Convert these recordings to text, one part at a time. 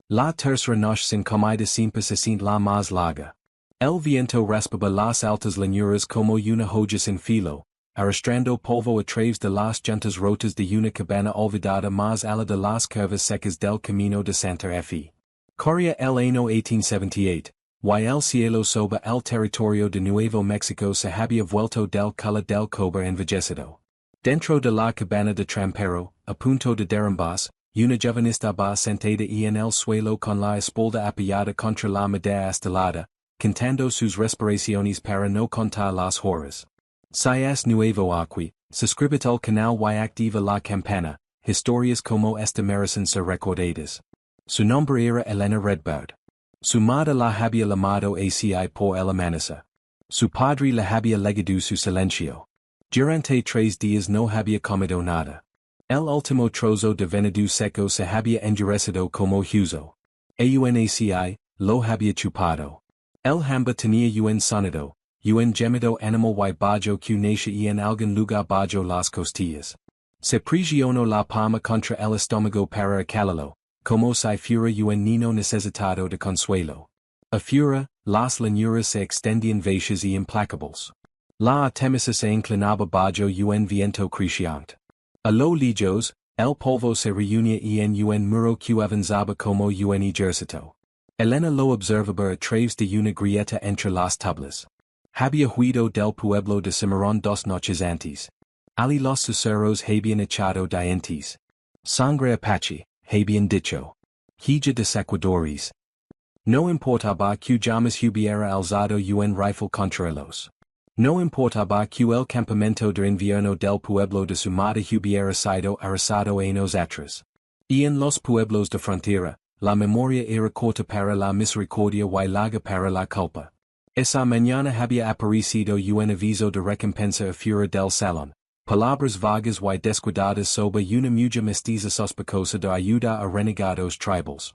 La tercera noche sin comida siempre se siente la más larga. El viento raspaba las altas llanuras como una hoja sin filo, arrastrando polvo a través de las llantas rotas de una cabana olvidada más allá de las curvas secas del camino de Santa Fe. Corría el año 1878, y el cielo sobre el territorio de Nuevo México se había vuelto del color del cobre envejecido. Dentro de la cabana de trampero, a punto de derrumbarse, una joven estaba sentada en el suelo con la espalda apoyada contra la madera astelada, contando sus respiraciones para no contar las horas. Si es nuevo aquí, suscríbete al canal y activa la campana, historias como esta merecen ser recordadas. Su nombre era Elena Redbird. Su madre la había llamado así por el amanecer. Su padre le había legado su silencio. Durante 3 días no había comido nada. El último trozo de venado seco se había endurecido como hueso. Aunci, lo había chupado. El hamba tenía un sonido, un gemido animal y bajo que nace en algún lugar bajo las costillas. Se presionó la palma contra el estómago para acallarlo, como si fuera un niño necesitado de consuelo. Afuera, las llanuras se extendían vacías y implacables. La artemisa se inclinaba bajo un viento creciente. A lo lejos, el polvo se reunía en un muro que avanzaba como un ejército. Elena lo observaba a través de una grieta entre las tablas. Había huido del pueblo de Cimarrón 2 noches antes. Ali los susurros habían echado dientes. Sangre apache, habían dicho. Hija de secuadores. No importaba que jamás hubiera alzado un rifle contra ellos. No importaba que el campamento de invierno del pueblo de su madre hubiera sido arrasado años atrás. Y en los pueblos de frontera, la memoria era corta para la misericordia y larga para la culpa. Esa mañana había aparecido un aviso de recompensa afuera del salón, palabras vagas y descuidadas sobre una mujer mestiza sospechosa de ayuda a renegados tribals.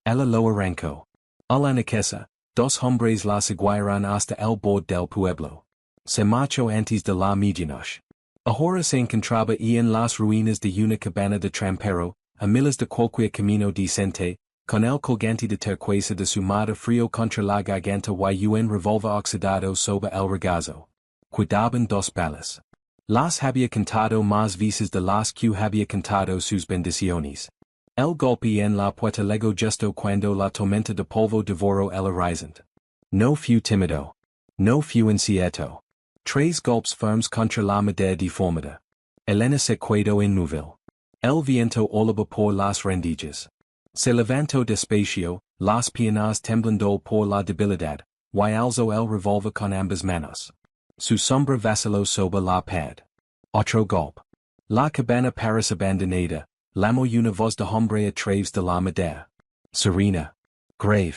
Ella lo arrancó. A la naquesa, 2 hombres la seguirán hasta el borde del pueblo. Se marchó antes de la medianoche. Ahora se encontraba en las ruinas de una cabana de trampero, a miles de cualquier camino decente, con el colgante de turquesa de su madre frío contra la garganta y un revólver oxidado sobre el regazo. Cuidaban 2 balas. Las había cantado más veces de las que había cantado sus bendiciones. El golpe en la puerta llegó justo cuando la tormenta de polvo devoró el horizonte. No fue tímido. No fue incierto. 3 golpes firmes contra la madera deformada. Elena se quedó inmóvil. El viento olaba por las rendijas. Se levantó despacio, las piernas temblando por la debilidad, y alzó el revólver con ambas manos. Su sombra vaciló sobre la pad. Otro golpe. La cabana parece abandonada, llamó una voz de hombre a través de la madera. Serena. Grave.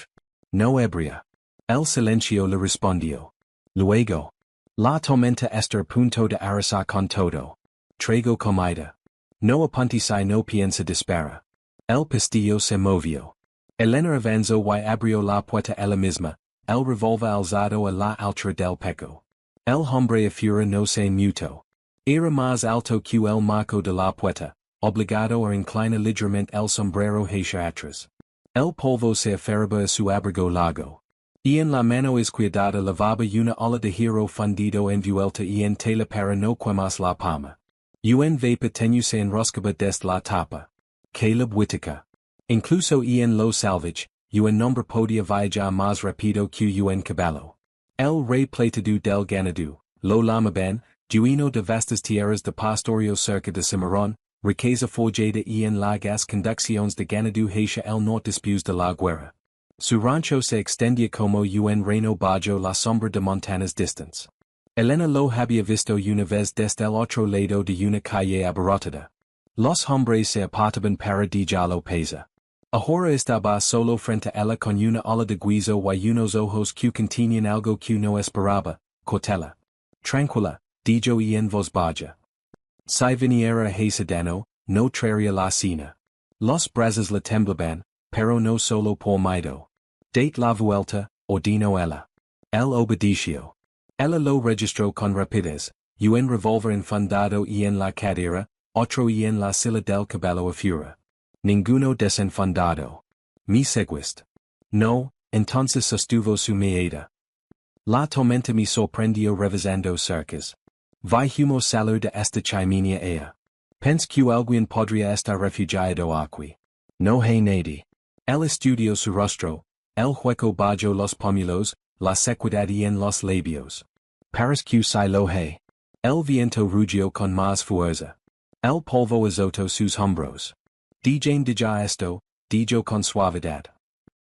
No ebria. El silencio le respondió. Luego. La tormenta está a punto de arrasar con todo. Traigo comida. No apunte no piensa dispara. El pestillo se movió. Elena avanzó y abrió la puerta ella misma, el revólver alzado a la altura del pecho. El hombre afuera no se mutó. Era más alto que el marco de la puerta, obligado a inclinar ligeramente el sombrero hacia atrás. El polvo se aferraba a su abrigo largo. Y en la mano izquierda lavaba una ola de hierro fundido envuelta en tela para no quemarse la palma. Un vapor tenue se enroscaba desde la tapa. Caleb Whittaker. Incluso en lo salvage, un nombre podía viajar más rápido que un caballo. El rey plateado del ganado, lo llamaban, dueño de vastas tierras de pastorio cerca de Cimarrón, riqueza forjada en largas conducciones de ganado hacia el norte después de la guerra. Su rancho se extendía como un reino bajo la sombra de montañas distantes. Elena lo había visto una vez desde el otro lado de una calle abarrotada. Los hombres se apartaban para dejarlo pasar. Ahora estaba solo frente a ella con una ola de guiso y unos ojos que contenían algo que no esperaba, cortela. Tranquila, dijo en voz baja. Si viniera a Hacidano, no traería la cena. Los brazos le temblaban, pero no solo por miedo. Date la vuelta, ordenó ella. El obedeció. Ella lo registró con rapidez, un revólver enfundado en la cadera, otro en la silla del caballo afuera. Ninguno desenfundado. Me seguiste. No, entonces sostuvo su mirada. La tormenta me sorprendió revisando cercas. Vi humo salir de esta chimenea ella. Pense que alguien podría estar refugiado aquí. No hay nadie. El estudio su rostro, el hueco bajo los pómulos, la sequedad en los labios. Paris que si lo hay. El viento rugió con más fuerza. El polvo azotó sus hombros. Dije ya esto, dijo con suavidad.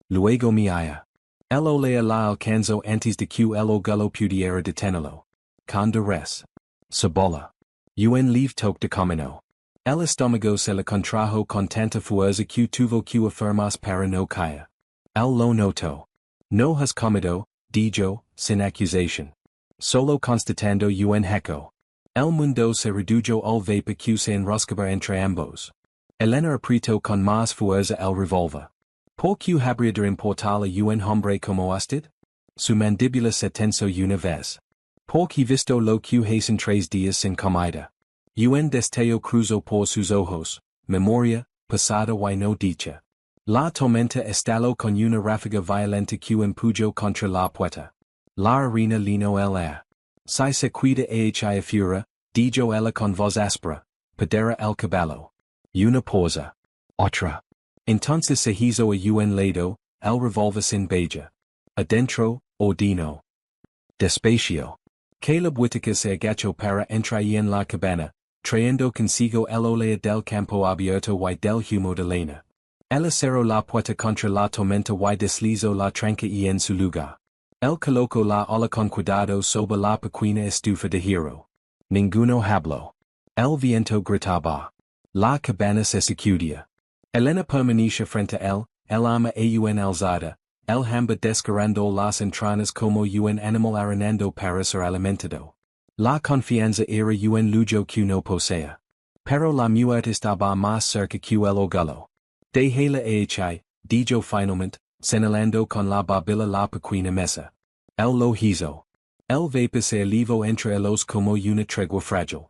Luego me halla. El olea la alcanzó antes de que el ogullo pudiera detenerlo. Con durez. Cebolla. Un leave toque de camino. El estómago se le contrajo con tanta fuerza que tuvo que afirmar para no caer. El lo notó. No has comido, dijo, sin acusación. Solo constatando un hecho. El mundo se redujo al vapor que se enroscaba entre ambos. Elena apretó con más fuerza el revólver. ¿Por qué habría de importarle un hombre como usted? Su mandíbula se tensó una vez. ¿Por qué visto lo que hacen 3 días sin comida? Un destello cruzó por sus ojos, memoria, pasado y no dicha. La tormenta estalló con una ráfaga violenta que empujó contra la puerta. La arena lino el air. Si se cuida a fura, dijo ella con voz áspera, pedera el caballo. Una pausa. Otra. Entonces se hizo a un lado, el revólver sin bella. Adentro, ordino. Despacio. Caleb Whittaker se agachó para entrar en la cabana, trayendo consigo el olea del campo abierto y del humo de leña. Ella cerró la puerta contra la tormenta y deslizó la tranca en su lugar. Él colocó la ola con cuidado sobre la pequeña estufa de hierro. Ninguno habló. El viento gritaba. La cabana se sacudía. Elena permanecía frente a él, el arma aún alzada, el hamba descarando las entrañas como un animal arenando para ser alimentado. La confianza era un lujo que no posea. Pero la muerte estaba más cerca que el ogullo. Déjala ahí, dijo finalmente, señalando con la babila la pequeña mesa. El lo hizo. El vapor se elevó entre ellos como una tregua frágil.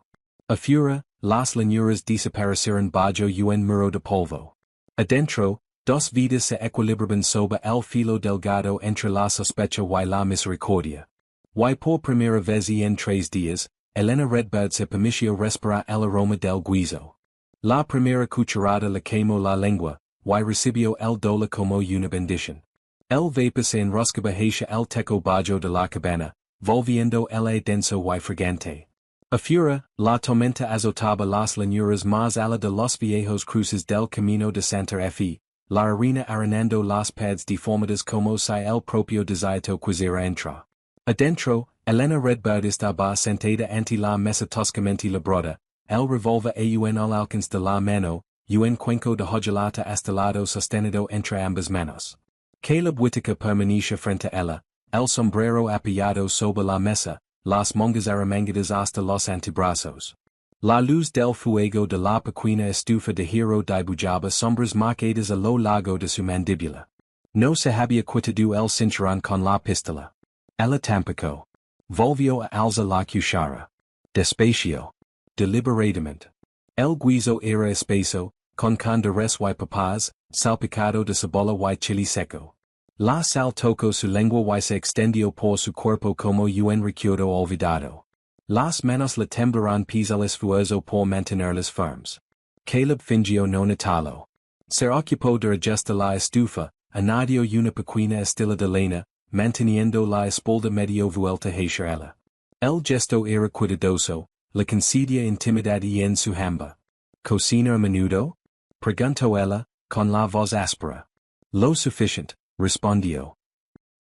A fura, las leñuras desaparecieron bajo un muro de polvo. Adentro, dos vidas se equilibraban sobre el filo delgado entre la sospecha y la misericordia. Y por primera vez en 3 días, Elena Redbird se permitió respirar el aroma del guiso. La primera cucharada le quemó la lengua, y recibió el dolor como una bendición. El vapor se enroscaba hacia el techo bajo de la cabana, volviendo el aire denso y fragante. A fura, la tormenta azotaba las leñuras más allá de los viejos cruces del camino de Santa Fe, la arena arenando las pads deformadas como si el propio desierto quisiera entrar. Adentro, Elena Redbird estaba sentada ante la mesa toscamente labrada, el revólver aún al alcance de la mano, un cuenco de hojalata astelado sostenido entre ambas manos. Caleb Whittaker permanecía frente a ella, el sombrero apoyado sobre la mesa, las mangas arremangadas hasta los antebrazos. La luz del fuego de la pequeña estufa de hierro dibujaba sombras marcadas a lo largo de su mandíbula. No se había quitado el cinturón con la pistola. Ella tampoco. Volvió a alzar la cuchara. Despacio. Deliberadamente. El guiso era espeso, con durez y papas, salpicado de cebolla y chili seco. La sal tocó su lengua y se extendió por su cuerpo como un recuerdo olvidado. Las manos le temblaron pese al esfuerzo por mantenerlas firmes. Caleb fingió no notarlo. Se ocupó de ajustar la estufa, añadió una pequeña estilla de leña, manteniendo la espalda medio vuelta hacia ella. El gesto era cuidadoso, le concedía intimidad en su hamba. ¿Cocina a menudo? Preguntó ella, con la voz áspera. Lo suficiente, respondió.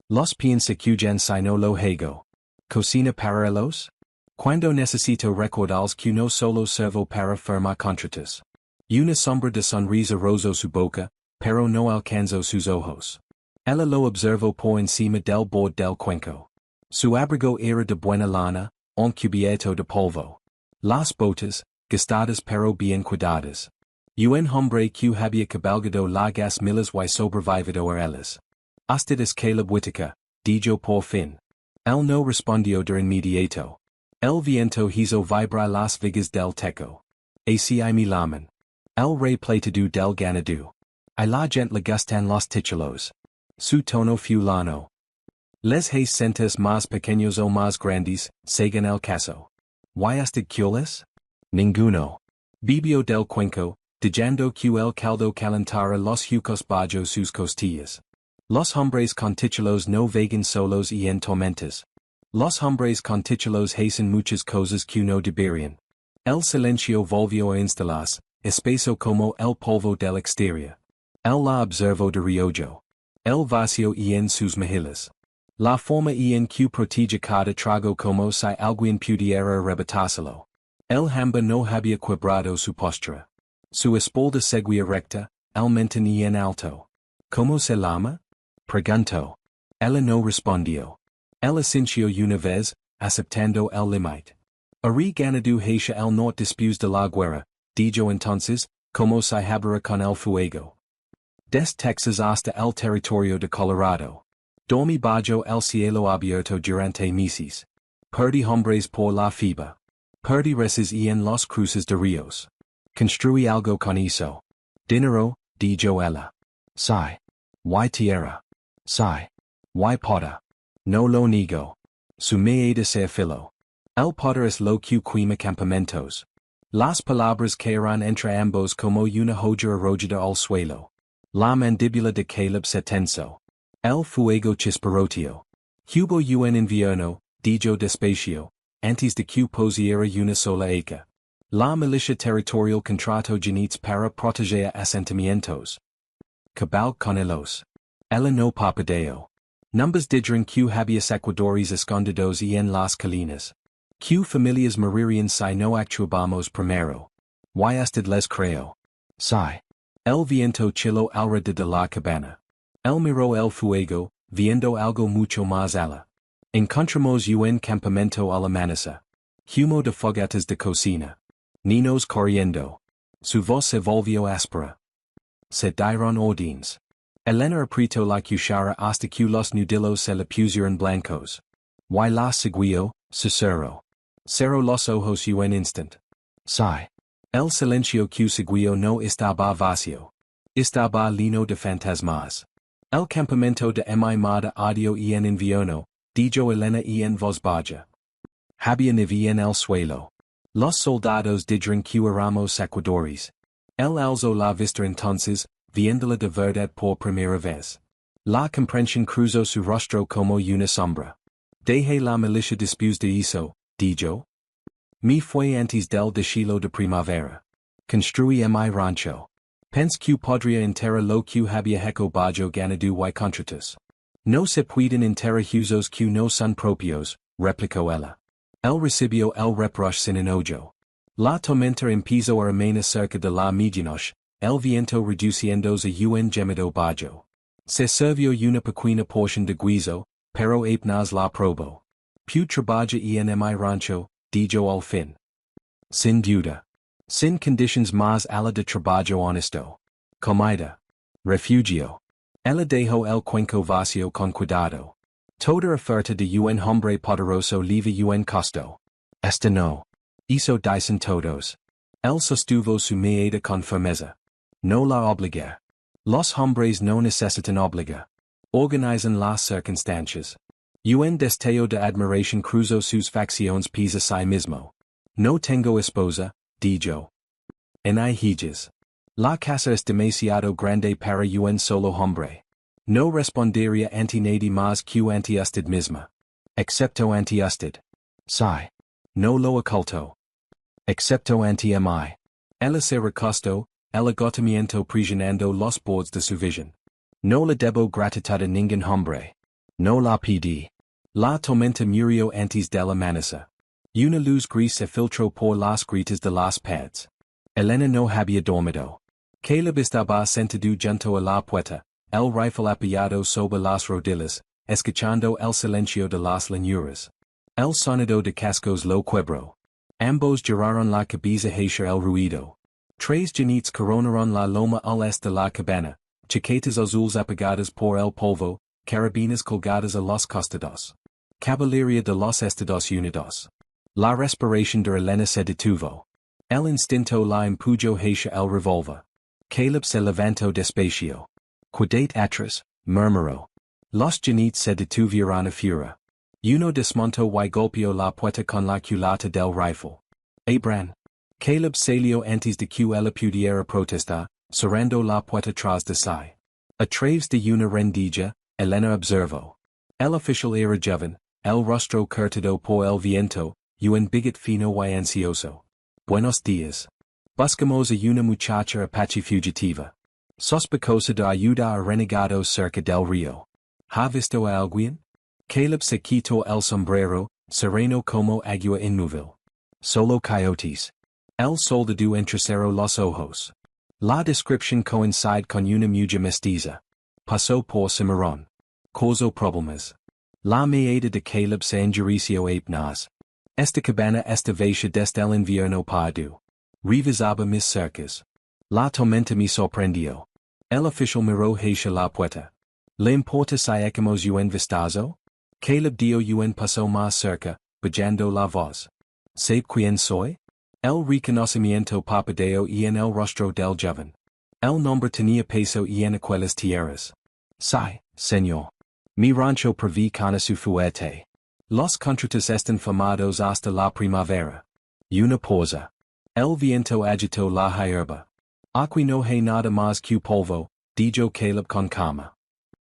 Los piensa que si no lo hago. ¿Cocina para ellos? Cuando necesito recordarles que no solo servo para firmar contratos. Una sombra de sonrisa rozó su boca, pero no alcanzó sus ojos. Ella lo observó por encima del borde del cuenco. Su abrigo era de buena lana, cubierto de polvo. Las botas, gastadas pero bien cuidadas. Un hombre que había cabalgado largas millas y sobrevivido a ellas. Usted es Caleb Whittaker, dijo por fin. Él no respondió de inmediato. El viento hizo vibrar las vigas del techo. Así mi laman. El rey plateado del ganado. I la gent le gustan los títulos. Su tono fulano. Les hay centes más pequeños o más grandes, según el caso. ¿Y hasta cules? Ninguno. Bibio del cuenco, dejando que el caldo calentara los jucos bajo sus costillas. Los hombres con títulos no vagan solos y en tormentas. Los hombres con títulos hacen muchas cosas que no deberían. El silencio volvió a instalarse, espeso como el polvo del exterior. El la observó de reojo. El vació en sus mejillas. La forma en que protege cada trago como si alguien pudiera arrebatárselo. El hamba no había quebrado su postura. Su espalda seguía recta, el mentón en alto. ¿Cómo se llama? Preguntó. Ella no respondió. El asintió una vez, aceptando el limite. Ari ganado hacia el norte después de la guerra, dijo entonces, como se hablara con el fuego. Des Texas hasta el territorio de Colorado. Dormi bajo el cielo abierto durante meses. Perdí hombres por la FIBA. Perdí reses en los cruces de ríos. Construí algo con eso. Dinero, dijo ella. Sí. Y tierra. Sí. Y poda. No lo niego. Su me de ser filo. El poder es lo que quema campamentos. Las palabras caerán entre ambos como una joya arrojada al suelo. La mandíbula de Caleb se tensó. El fuego chisparoteo. Hubo un invierno, dijo despacio, antes de que pusiera una sola eca. La milicia territorial contrató genets para proteger asentamientos. Cabal con ellos. Ella no papadeo. Numbers dijeron que había ecuadores escondidos en las colinas. Que familias morirían si no actuábamos primero. Y usted les creo. Sí. El viento chiló alrededor de la cabana. El miró el fuego, viendo algo mucho más allá. Encontramos un campamento al amanecer. Humo de fogatas de cocina. Niños corriendo. Su voz se volvió áspera. Se dieron órdenes. Elena apretó la cuchara hasta que los nudillos se le pusieron blancos. Y la siguió, susurró. Cerró los ojos un instant. Sí. El silencio que siguió no estaba vacío. Estaba lleno de fantasmas. El campamento de mi madre ardió en invierno, dijo Elena en voz baja. Había nieve en el suelo. Los soldados dijeron que éramos ecuadores. Él alzó la vista entonces, viéndola de verdad por primera vez. La comprensión cruzó su rostro como una sombra. Dejé la milicia después de eso, dijo. Me fue antes del deshielo de primavera. Construí mi rancho. Pense que podría enterrar lo que había hecho bajo ganado y contratos. No se pueden enterrar usos que no son propios, replicó ella. Él recibió el reproche sin enojo. La tormenta empezó a remainar cerca de la medianoche, el viento reduciéndose un gemido bajo. Se sirvió una pequeña porción de guiso, pero apenas la probó. Pu trabaja en mi rancho, dijo al fin. Sin duda. Sin conditions más allá de trabajo honesto. Comida. Refugio. Ella dejó el cuenco vacío con cuidado. Toda oferta de un hombre poderoso leva un costo. Esta no. Eso dicen todos. Él sostuvo su mirada con firmeza. No la obliga. Los hombres no necesitan obligar. Organizan las circunstancias. Un destello de admiración cruzó sus facciones pisa sí mismo. No tengo esposa, dijo. En hay hijas. La casa es demasiado grande para un solo hombre. No respondería ante nadie más que ante usted misma. Excepto ante usted. Sí. No lo oculto. Excepto ante mí. Ella se recostó, el agotamiento presionando los bordes de su visión. No le debo gratitud a ningún hombre. No la pedí. La tormenta murió antes del amanecer. Una luz gris se filtró por las grietas de las paredes. Elena no había dormido. Caleb estaba sentado junto a la puerta, el rifle apoyado sobre las rodillas, escuchando el silencio de las llanuras. El sonido de cascos lo quebró. Ambos giraron la cabeza hacia el ruido. Tres genets coronaron la loma al este de la cabana, chaquetas azules apagadas por el polvo, carabinas colgadas a los costados. Caballería de los Estados Unidos. La respiración de Elena se detuvo. El instinto la empujó hacia el revólver. Caleb se levantó despacio. Quidate atrás, murmuró. Los genites se detuvieron a fura. Uno desmontó y golpeó la puerta con la culata del rifle. Abran. Caleb salió antes de que ella pudiera protestar, cerrando la puerta tras de sí. A través de una rendija, Elena observó. El oficial era joven, el rostro curtido por el viento, un bigot fino y ansioso. Buenos días. Buscamos a una muchacha apache fugitiva. Sospechosa de ayuda a renegados cerca del río. ¿Ha visto a alguien? Caleb se quitó el sombrero, sereno como agua inmóvil. Solo coyotes. El soldado entrecerró los ojos. La descripción coincide con una mujer mestiza. Pasó por Cimarrón. Causó problemas. La maeda de Caleb se endureció apenas. Esta cabana estaba hecha desde el invierno pasado. Revisaba mis cercas. La tormenta me sorprendió. El oficial miró hacia la puerta. ¿Le importa si echamos un vistazo? Caleb dio un paso más cerca, bajando la voz. ¿Sabe quién soy? El reconocimiento parpadeo en el rostro del joven. El nombre tenía peso en aquellas tierras. Sí, señor. Mi rancho preví con su fuerte. Los contratos están firmados hasta la primavera. Una pausa. El viento agitó la hierba. Aquí no hay nada más que polvo, dijo Caleb con calma.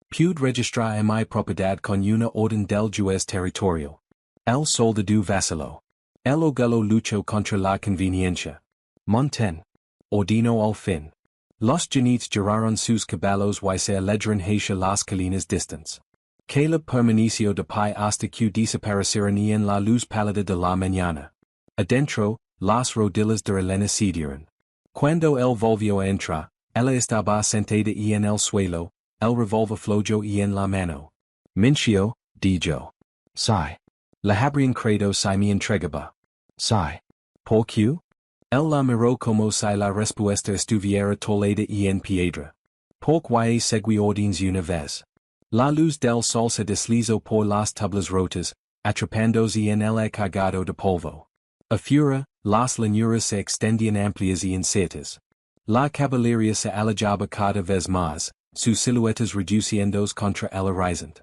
Pude registrar mi propiedad con una orden del juez territorial. El soldado vaciló. El ogulo luchó contra la conveniencia. Monten. Ordinó al fin. Los genites giraron sus caballos y se alejaron hacia las colinas distantes. Caleb permaneció de pie hasta que desaparecieron en la luz pálida de la mañana. Adentro, las rodillas de Elena cedieron. Cuando él volvió a entrar, ella estaba sentada en el suelo, el revólver flojo en la mano. Mincio, dijo. Sí. La habrían credo si me entregaba. Sí. ¿Por qué? Él la miró como si la respuesta estuviera tolada en piedra. Porque seguí órdenes una vez. La luz del sol se deslizó por las tablas rotas, atrapándose en el cargado de polvo. Afuera, las llanuras se extendían amplias y inciertas. La caballería se alejaba cada vez más, sus siluetas reduciéndose contra el horizonte.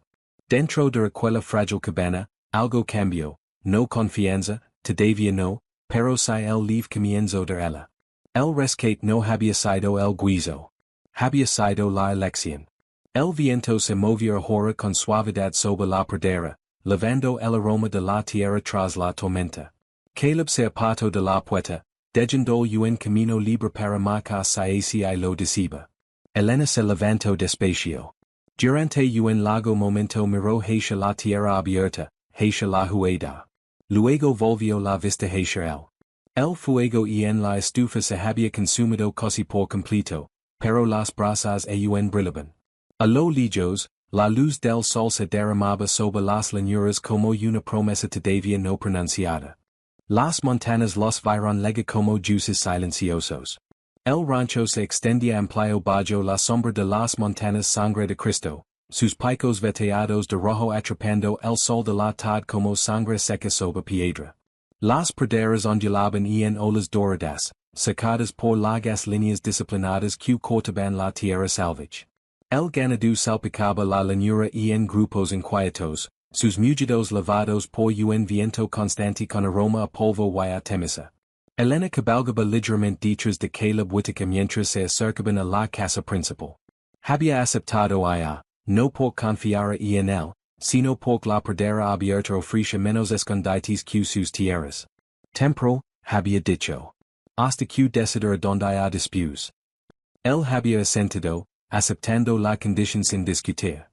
Dentro de aquella frágil cabana, algo cambió, no confianza, todavía no, pero si el lieve comienzo de ella. El rescate no había sido el guiso. Había sido la elección. El viento se movió ahora con suavidad sobre la pradera, levando el aroma de la tierra tras la tormenta. Caleb se apartó de la puerta, dejando un camino libre para marcar si lo deceba. Elena se levantó despacio. Durante un largo momento miró hacia la tierra abierta, hacia la hueda. Luego volvió la vista hacia él. El fuego en la estufa se había consumido casi por completo, pero las brasas aún brillaban. A lo lejos, la luz del sol se derramaba sobre las llanuras como una promesa todavía no pronunciada. Las montañas los vieron lega como juices silenciosos. El rancho se extendía amplio bajo la sombra de las montañas sangre de Cristo, sus picos veteados de rojo atrapando el sol de la tarde como sangre seca sobre piedra. Las praderas ondulaban en olas doradas, secadas por largas líneas disciplinadas que cortaban la tierra salvaje. El ganado salpicaba la llanura en grupos inquietos, sus mugidos lavados por un viento constante con aroma a polvo y a ceniza. Elena cabalgaba ligeramente detrás de Caleb Whittaker mientras se acercaban a la casa principal. Había aceptado ella, no por confiar en él, sino porque la pradera abierta ofrecía menos escondites que sus tierras. Temporal, había dicho. Hasta que decidir donde hay disputas. Él había asentido, aceptando la condición sin discutir.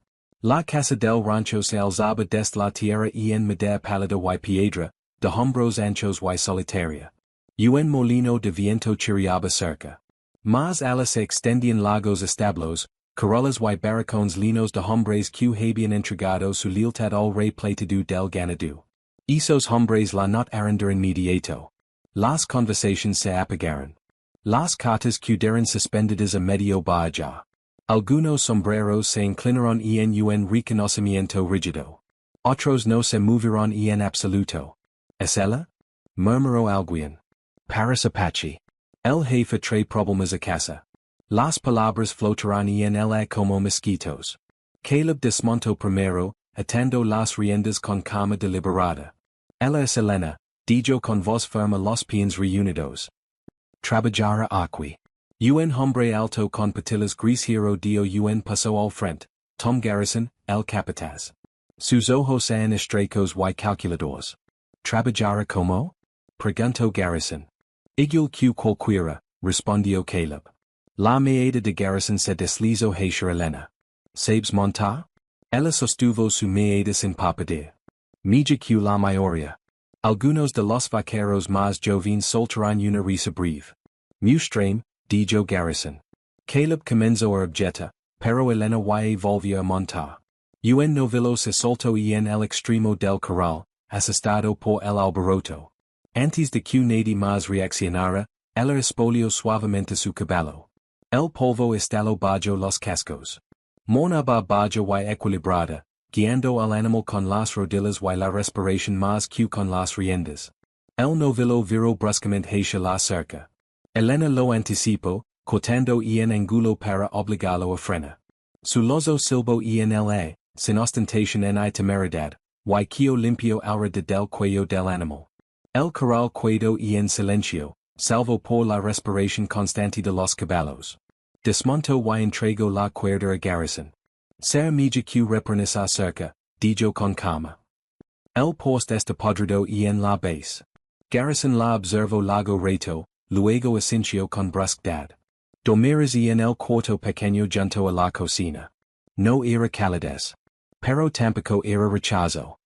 La casa del rancho se alzaba desde la tierra en madera pálida y piedra, de hombros anchos y solitaria. Un molino de viento chirriaba cerca. Más allá se extendían largos establos, corrales y barracones llenos de hombres que habían entregado su lealtad al rey plateado del ganado. Esos hombres la notaron de inmediato. Las conversaciones se apagaron. Las cartas quedaron suspendidas a medio bahía. Algunos sombreros se inclinaron en un reconocimiento rígido. Otros no se movieron en absoluto. ¿Es ella? Murmuró alguien. Paris Apache. El jefe trae problemas a casa. Las palabras flotarán en el aire como mosquitos. Caleb desmontó primero, atando las riendas con calma deliberada. Ella es Elena, dijo con voz firme los pies reunidos. Trabajar aquí. Un hombre alto con patillas gris hero dio un paso al frente, Tom Garrison, el capataz. Sus ojos eran estrechos y calculadores. Trabajar como? Preguntó Garrison. Igual que cualquiera, respondió Caleb. La mirada de Garrison se deslizó hacia Elena. ¿Sabes montar? Ella sostuvo su mirada sin parpadear. Mija que la mayoría. Algunos de los vaqueros más jóvenes soltarán una risa breve. Mustrame, dijo Garrison. Caleb comenzó a objetar, pero Elena y volvió a montar. Un novillo se soltó en el extremo del corral, asustado por el alboroto. Antes de que nadie más reaccionara, ella espolió suavemente su caballo. El polvo estaló bajo los cascos. Monaba bajo y equilibrada, guiando al animal con las rodillas y la respiración más que con las riendas. El novillo viró bruscamente hacia la cerca. Elena lo anticipó, cortando en angulo para obligarlo a frenar. Su lozo silbó en el aire, sin ostentación ni temeridad, y que limpió alrededor del cuello del animal. El corral quedó en silencio, salvo por la respiración constante de los caballos. Desmontó y entregó la cuerda a Garrison. Ser mija que repones acerca, dijo con calma. El post está podrido en la base. Garrison la observó largo rato, luego asintió con brusquedad. Dormiras en el cuarto pequeño junto a la cocina. No era calidez. Pero tampoco era rechazo.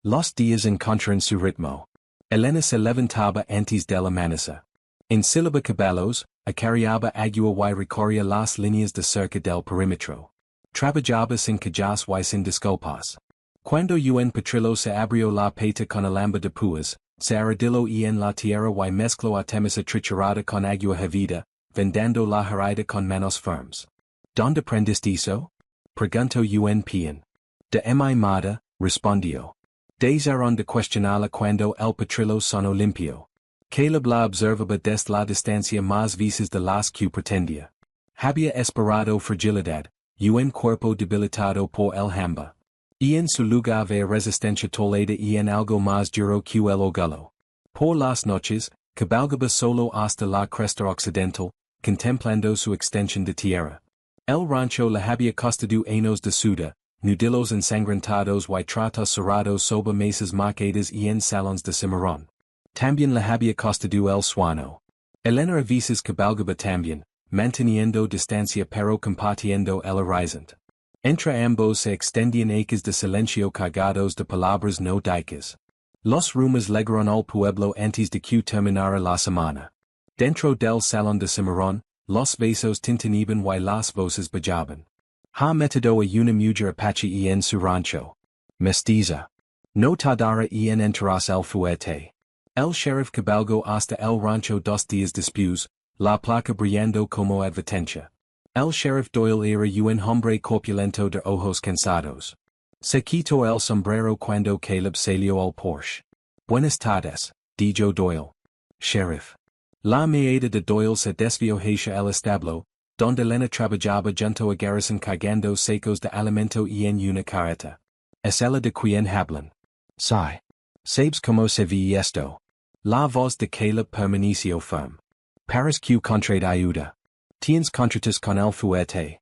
Los días encontraron su ritmo. Elena se levantaba antes del amanecer. Ensilaba caballos, acarreaba agua y recorría las líneas de cerca del perímetro. Trabajaba sin quejas y sin disculpas. Cuando un potrillo se abrió la peta con alamba de púas, se arrodilló en la tierra y mezcló a temesa triturada con agua hervida, vendando la herida con manos firmes. ¿Dónde aprendiste eso? Preguntó un peón. De mi madre, respondió. Dejaron de cuestionarla cuando el potrillo sonó limpio. Caleb la observaba desde la distancia más veces de las que pretendía. Había esperado fragilidad, un cuerpo debilitado por el hambre. Y en su lugar había resistencia tolerada y en algo más duro que el orgullo. Por las noches, cabalgaba solo hasta la cresta occidental, contemplando su extensión de tierra. El rancho le había costado años de suda, nudillos ensangrentados y tratos cerrados sobre mesas marcadas y en salones de cimarrón. También le había costado el sueño. Elena a veces cabalgaba también, manteniendo distancia pero compartiendo el horizonte. Entre ambos se extendían acres de silencio cargados de palabras no dichas. Los rumores llegaron al pueblo antes de que terminara la semana. Dentro del salón de cimarrón, los besos tintineaban y las voces bajaban. Ha metido a una mujer apache en su rancho. Mestiza. No tardará en enterarse el fuerte. El sheriff cabalgó hasta el rancho 2 días después, la placa brillando como advertencia. El sheriff Doyle era un hombre corpulento de ojos cansados. Se quitó el sombrero cuando Caleb salió al porche. Buenas tardes, dijo Doyle. Sheriff. La mirada de Doyle se desvió hacia el establo, donde Elena trabajaba junto a Garrison cargando sacos de alimento en una carreta. Es ella de quien hablan. Sí. ¿Sabes cómo se ve esto? La voz de Caleb permaneció firme. Paris que contrat ayuda. Tienes contratos con el fuerte.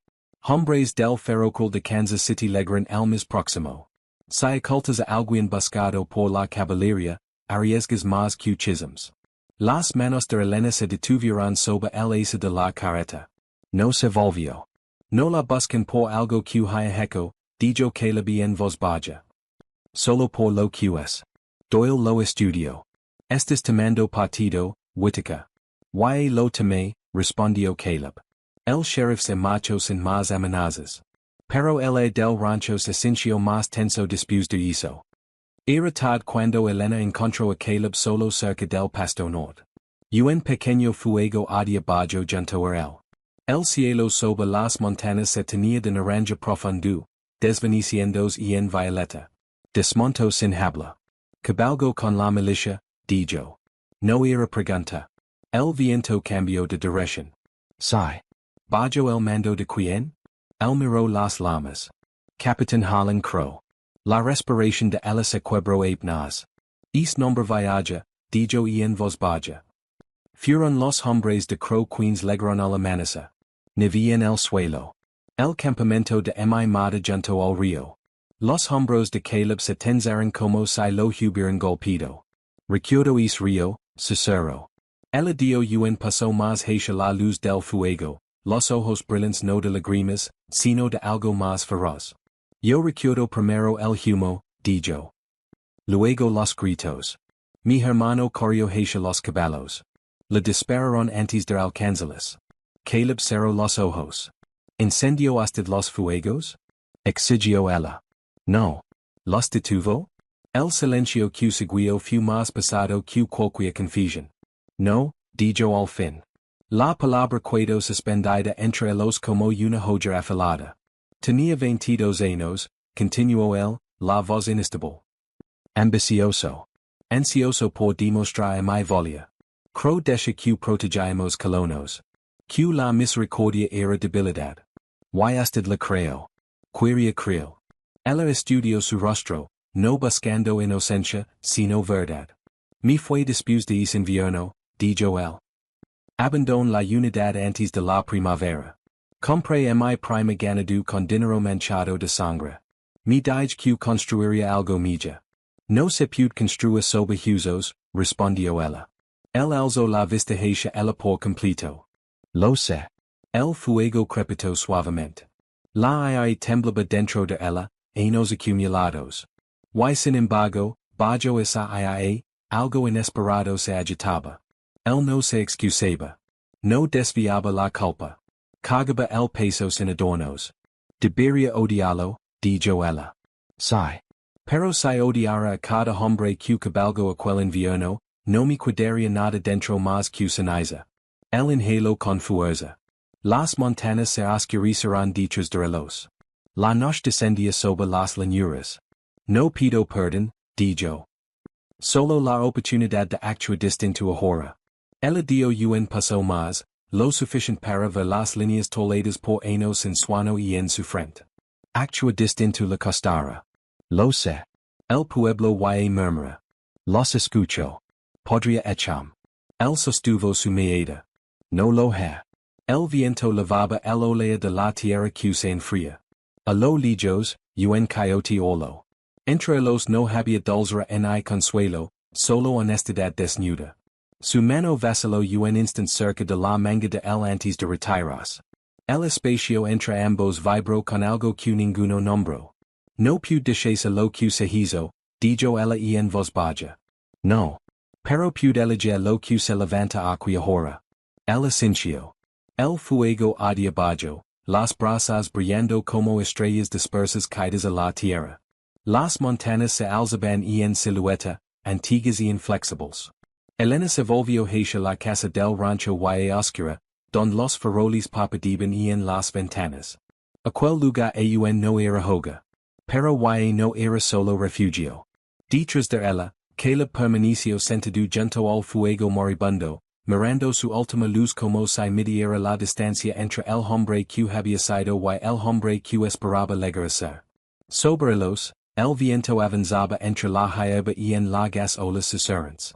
Hombres del ferrocarril de Kansas City llegaron el mes próximo. Si ocultas a alguien buscado por la caballería, arriesgas más que chismes. Las manos de Elena se detuvieron sobre el asa de la carreta. No se volvió. No la buscan por algo que haya hecho, dijo Caleb en voz baja. Solo por lo que es. Doyle lo estudió. Estás tomando partido, Whitaker. Y lo tomé, respondió Caleb. El sheriff se marchó sin más amenazas. Pero el del rancho se sintió más tenso después de eso. Era tarde cuando Elena encontró a Caleb solo cerca del pasto norte. Un pequeño fuego ardía bajo junto a él. El cielo sobre las montañas se tenía de naranja profundo, desvaneciéndose en violeta. Desmontó sin habla. Cabalgó con la milicia, dijo. No era pregunta. El viento cambió de dirección. Sí. Bajo el mando de quien? El miró las llamas. Capitán Harlan Crow. La respiración de Alice Quebro Ape Nas. Es nombre viaja, dijo en voz baja. Fueron los hombres de Crow Queens legraron a la manasa. Ni en el suelo. El campamento de mi madre junto al río. Los hombros de Caleb se tenzaron como si lo hubieran golpeado. Recuerdo es río, susurro. El dio pasó más hacia la luz del fuego, los ojos brillantes no de lágrimas, sino de algo más feroz. Yo recuerdo primero el humo, dijo. Luego los gritos. Mi hermano corrió hacia los caballos. Le dispararon antes de alcanzarles. Caleb cerró los ojos. ¿Incendió usted los fuegos? Exigió ella. No. ¿Los detuvo? El silencio que seguió fue más pesado que cualquier confusión. No, dijo al fin. La palabra quedó suspendida entre los como una joya afilada. Tenía 22 años, continuó él, la voz inestable. Ambicioso. Ansioso por demostrar a mi volia. Crow desha que protegíamos colonos. Que la misericordia era debilidad. Y usted la creo. Quería creer. Ella estudió su rostro, no buscando inocencia, sino verdad. Me fue después de ese invierno, dijo él. Abandon la unidad antes de la primavera. Compré mi prima ganado con dinero manchado de sangre. Me dije que construiría algo milla. No se puede construir sobre huesos, respondió ella. Él alzó la vista hacia ella por completo. Lo sé. El fuego crepitó suavemente. La aire temblaba dentro de ella, años acumulados. Y sin embargo, bajo esa aire, algo inesperado se agitaba. Él no se excusaba. No desviaba la culpa. Cargaba el peso sin adornos. Debería odiarlo, dijo ella. Sí. Pero si odiara a cada hombre que cabalgó aquel invierno, no me quedaría nada dentro más que ceniza. El inhaló con fuerza. Las montañas se oscurecerán detrás de ellos. La noche descendía sobre las llanuras. No pido perdón, dijo. Solo la oportunidad de actuar distinto ahora. El dio pasó más, lo suficiente para ver las líneas toladas por años en suano y en su frente. Actuar distinto le costara. Lo sé. El pueblo y murmura. Los escucho. Podría echam. El sostuvo su mirada. No lo ha. El viento lavaba el olea de la tierra que se enfría. A lo lejos, coyote olo. Entre los no había dulzura ni consuelo, solo honestidad desnuda. Su mano vaciló instant cerca de la manga de el antes de retirarse. El espacio entre ambos vibró con algo que ninguno nombró. No pude decirse lo que se hizo, dijo ella en voz baja. No. Pero pude elegir lo que se levanta aquí ahora. El asincio. El fuego ardía bajo, las brasas brillando como estrellas dispersas caídas a la tierra. Las montañas se alzaban en silueta, antiguas y inflexibles. Elena se volvió hacia la casa del rancho y oscura, donde los faroles parpadeaban en las ventanas. Aquel lugar no era hogar. Pero no era solo refugio. Detrás de ella, Caleb permaneció sentado junto al fuego moribundo, mirando su última luz como si midiera la distancia entre el hombre que había sido y el hombre que esperaba llegar a ser. Sobre ellos, el viento avanzaba entre la hierba y en las olas susurrantes.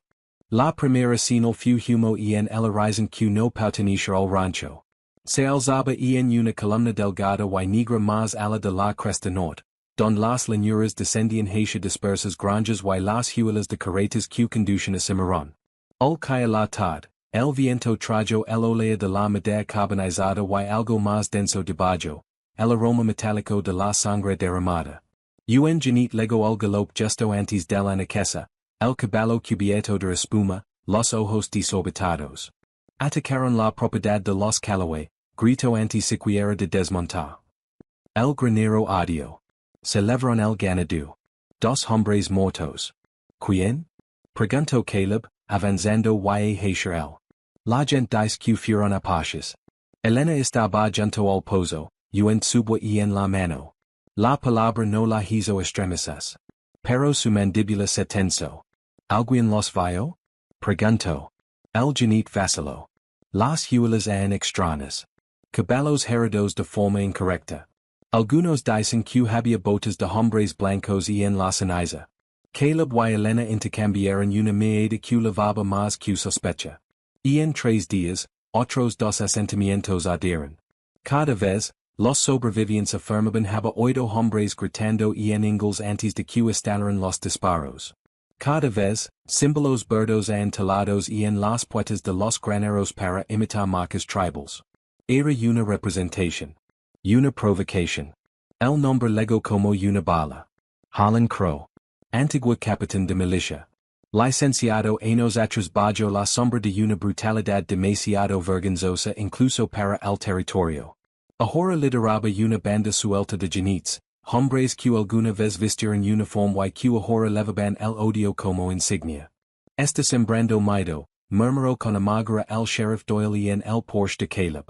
La primera señal fue humo en el horizon que no pertenecía al rancho. Se alzaba en una columna delgada y negra más ala de la cresta norte, donde las llanuras descendían hacia dispersas granjas y las huilas de carretas que conducen a Cimarrón. Al caer la tarde, el viento trajo el olea de la madera carbonizada y algo más denso debajo, el aroma metálico de la sangre derramada. Janet legó al galope justo antes de la anaquesa, el caballo cubierto de espuma, los ojos desorbitados. Atacaron la propiedad de los Callaway, grito antes siquiera de desmontar. El granero ardió. Celebraron el ganado. Dos hombres muertos. ¿Quién? Preguntó Caleb, avanzando y hacia él. La gente dice que fueron apaches. Elena estaba junto al pozo, subo en la mano. La palabra no la hizo estremecer. Pero su mandíbula se tensó. ¿Alguien los vio? Preguntó. El Janet vaciló. Las huilas eran extrañas. Caballos heridos de forma incorrecta. Algunos dicen que había botas de hombres blancos y en la ceniza. Caleb y Elena intercambiaron una mirada que lavaba más que sospecha. Y en 3 días, otros 2 asentamientos ardieron. Cada vez, los sobrevivientes afirmaban haber oído hombres gritando y en inglés antes de que estallaran los disparos. Cada vez, símbolos verdes entelados y en las puertas de los graneros para imitar marcas tribals. Era una representación. Una provocación. El nombre llegó como una bala. Harlan Crow. Antiguo capitán de milicia. Licenciado años atrás bajo la sombra de una brutalidad demasiado vergonzosa incluso para el territorio. Ahora lideraba una banda suelta de janites, hombres que alguna vez vistieron uniforme y que ahora levaban el odio como insignia. Está sembrando miedo, murmuró con amargura el sheriff Doyle y en el Porsche de Caleb.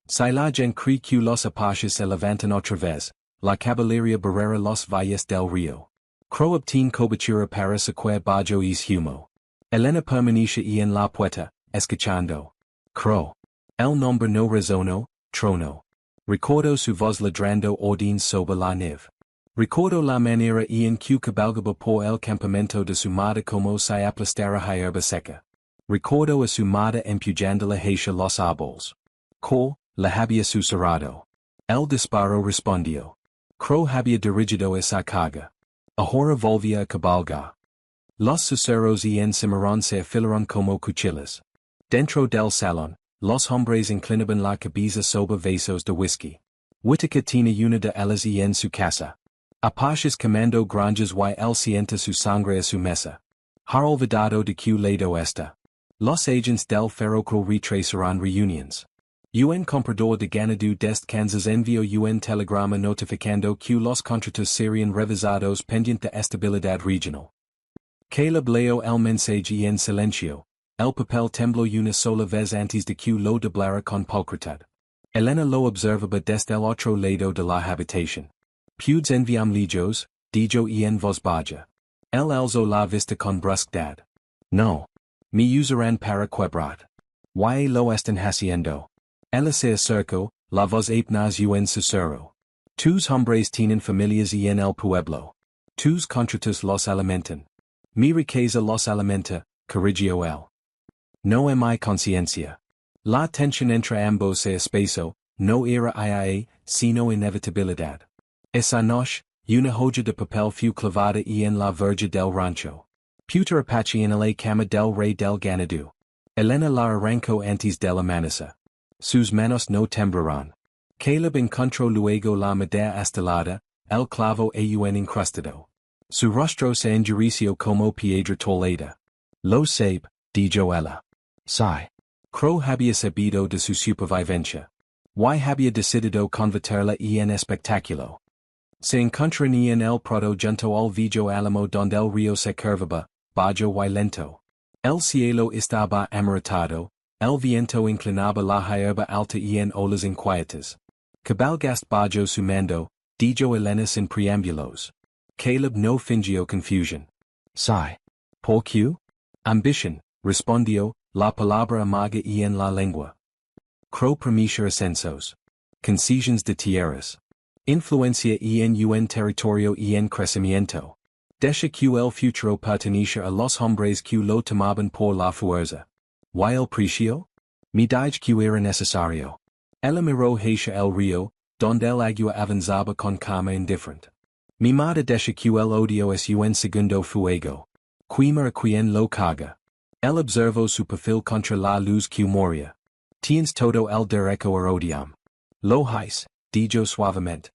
Si la gente cree que los apaches se levantan otra vez, la caballería barrera los valles del río. Crow obtiene cobertura para sequer bajo es humo. Elena permanece y en la puerta, escuchando. Crow. El nombre no resonó, trono. Recuerdo su voz ladrando orden sobre la nieve. Recuerdo la manera en que cabalgaba por el campamento de su madre como si aplastara hierba seca. Recuerdo a su madre empujando hacia los árboles. La había susurrado. El disparo respondió. Crow había dirigido esa carga. Ahora volvía a cabalgar. Los susurros en cimarrón se afilaron como cuchillas. Dentro del salón, los hombres inclinaban la cabeza sobre vasos de whisky. Whitaker tiene una de ellas en su casa. Apaches quemando granjas y él sienta su sangre a su mesa. Har olvidado de que lado está. Los agents del ferrocarril retrasarán reuniones. Un comprador de ganado dest Kansas envió un telegrama notificando que los contratos serían revisados pendiente de estabilidad regional. Caleb leyó el mensaje en silencio. El papel tembló una sola vez antes de que lo doblara con pulcritud. Elena lo observaba desde el otro lado de la habitación. Pudes enviarmos, dijo en voz baja. El alzó la vista con brusquedad. No. Me usarán para quebrar. Y lo están haciendo. Ella se acercó, la voz apenas un susurro. Tus hombres tienen familias en el pueblo. Tus contratos los alimentan. Mi riqueza los alimenta, corrigió él. No en mi conciencia. La tensión entre ambos se espesó, no era IA, sino inevitabilidad. Esa noche, una joya de papel fue clavada en la verja del rancho. Puter Apache en la cama del rey del ganado. Elena la arrancó antes del amanecer. Sus manos no temblarán. Caleb encontró luego la madera astelada, el clavo un incrustado. Su rostro se endureció como piedra tolada. Lo sabe, dijo ella. Sí. Crow había sabido de su supervivencia. Y había decidido convertirla en espectáculo. Se encontraron en el prado junto al viejo álamo donde el río se curvaba, bajo y lento. El cielo estaba amaretado. El viento inclinaba la hierba alta en olas inquietas. Cabalgaste bajo su mando, dijo Elena sin preámbulos. Caleb no fingió confusión. Sí. ¿Por qué? Ambition, respondió, la palabra amaga en la lengua. Crow promisor ascensos. Concesiones de tierras. Influencia en un territorio en crecimiento. Deja que el futuro pertenece a los hombres que lo tomaban por la fuerza. ¿Y el precio? Mi dije que era necesario. Ella miró hacia el río, donde el agua avanzaba con calma indiferente. Mi madre deja que el odio es un segundo fuego. Quima a quien lo caga. Él observó su perfil contra la luz que moría. Tienes todo el derecho a odiam. Lo hice, dijo suavemente.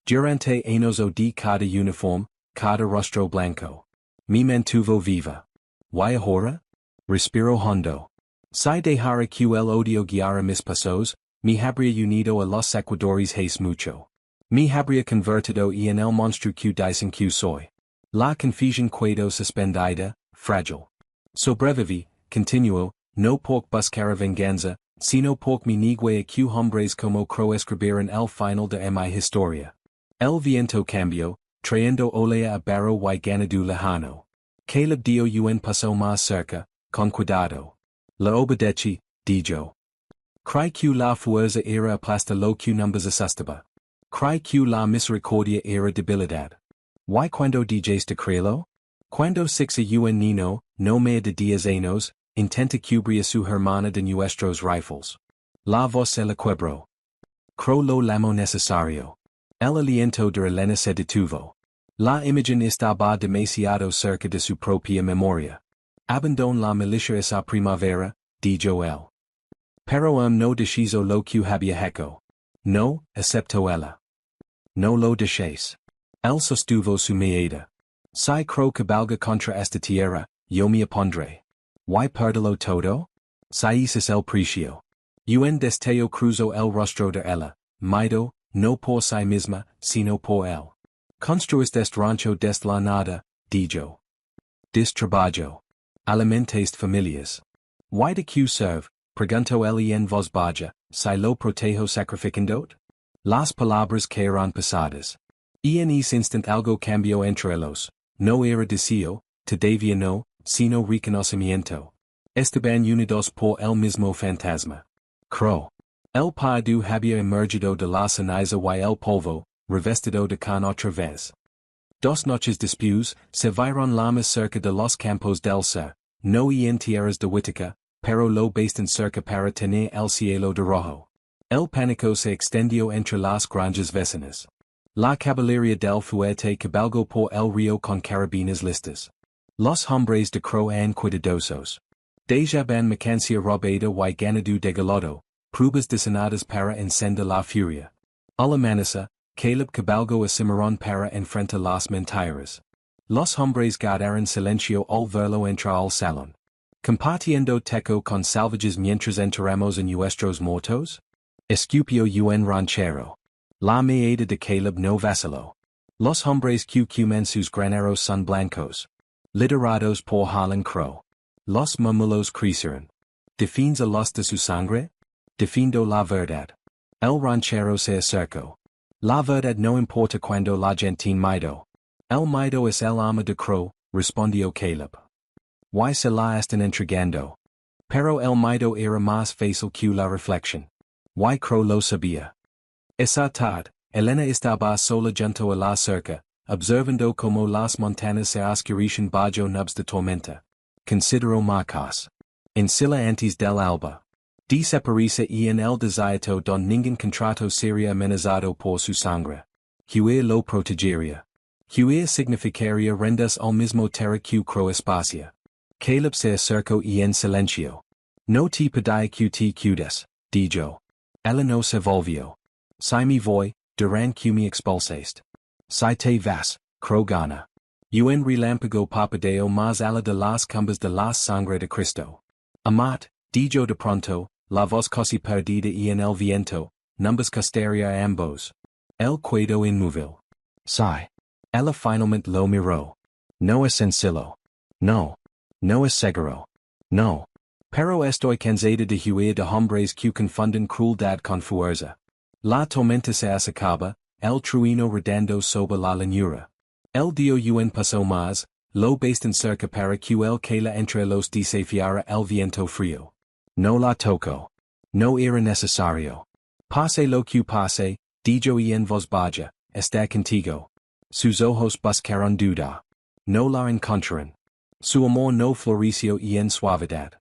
Durante años odi cada uniforme, cada rostro blanco. Me mantuvo viva. ¿Y ahora? Respiro hondo. Si dejara que el odio guiara mis pasos, me habría unido a los ecuadores hace mucho. Me habría convertido en el monstruo que dicen que soy. La confusión quedó suspendida, frágil. Sobreviví, continuó, no por buscar venganza, sino por mi nigue a que hombres como Crow escribieran el final de mi historia. El viento cambió, trayendo olea a barro y ganado lejano. Caleb dio un paso más cerca, con cuidado. La obedecí, dijo. Cry que la fuerza era aplasta lo que numbers asustaba. Cry que la misericordia era debilidad. Why cuando DJs de creerlo? Cuando sixa un nino, no me de días años, intenta cubrir su hermana de nuestros rifles. La voz el quebro. Cro lo lamo necesario. El aliento de Elena se detuvo. La imagen estaba demasiado cerca de su propia memoria. Abandon la milicia esa primavera, dijo él. Pero no deshizo lo que había hecho. No, excepto ella. No lo dejes. Él sostuvo su mirada. Si creo que valga contra esta tierra, yo me opondré. Why perderlo todo? Si es el precio. Un destello cruzó el rostro de ella, maido, no por sí misma, sino por él. Construiste este rancho desde la nada, dijo. Dis trabajo. Alimentaste familias. Why de que serve? Preguntó él en voz baja, si lo protejo sacrificandot? Las palabras quedaron pasadas. En ese instant algo cambió entre ellos. No era deseo, todavía no, sino reconocimiento. Estaban unidos por el mismo fantasma. Crow. El paidu había emergido de la ceniza y el polvo, revestido de can otra vez. 2 noches después, se vieron llamas cerca de los campos del sur, no en tierras de Whitaker, pero lo bastan cerca para tener el cielo de rojo. El pánico se extendió entre las granjas vecinas. La caballería del fuerte cabalgó por el río con carabinas listas. Los hombres de Crow eran cuidadosos. Dejaban mercancía robada y ganado degolado, pruebas diseñadas para encender la furia. Al amanecer, Caleb cabalgó a Cimarrón para enfrentar las mentiras. Los hombres guardaron silencio al verlo entrar al salón. Compartiendo teco con salvajes mientras enterramos a nuestros muertos? Escupió un ranchero. La mirada de Caleb no vaciló. Los hombres que queman sus graneros son blancos. Liderados por Harlan Crow. Los murmulos crecieron. ¿Defiendes a los de su sangre? Defiendo la verdad. El ranchero se acercó. La verdad no importa cuando la gente maido. El maido es el alma de Crow, respondió Caleb. Why se la están entregando? Pero el maido era más fácil que la reflexión. Why Crow lo sabía. Esa tarde, Elena estaba sola junto a la cerca, observando como las montañas se oscurecen bajo nubes de tormenta. Consideró marcas. En sila antes del alba. Desaparece en el desierto don ningún contrato sería amenazado por su sangre. Huir lo protegería. Huir significaría rendas al mismo terra que Crow espacia. Caleb se acercó en silencio. No te pedí que te cuides, dijo. Ella no se volvió. Si me voy, durante que me expulsaste. Si te vas, Crow gana. Un relámpago papadeo más ala de las cumbres de la sangre de Cristo. Amat, dijo de pronto, la voz casi perdida en el viento, numbers costaria ambos. El cuello inmóvil. Si. Ella finalmente lo miró. No es sencillo. No. No es seguro. No. Pero estoy cansada de huir de hombres que confunden crueldad con fuerza. La tormenta se acaba, el trueno redando sobre la llanura. El dio un paso más, lo bastan cerca para que el que la entre los desafiara el viento frío. No la tocó. No era necesario. Pase lo que pase, dijo en voz baja, está contigo. Sus ojos buscaron duda. No la encontraron. Su amor no floreció en suavidad.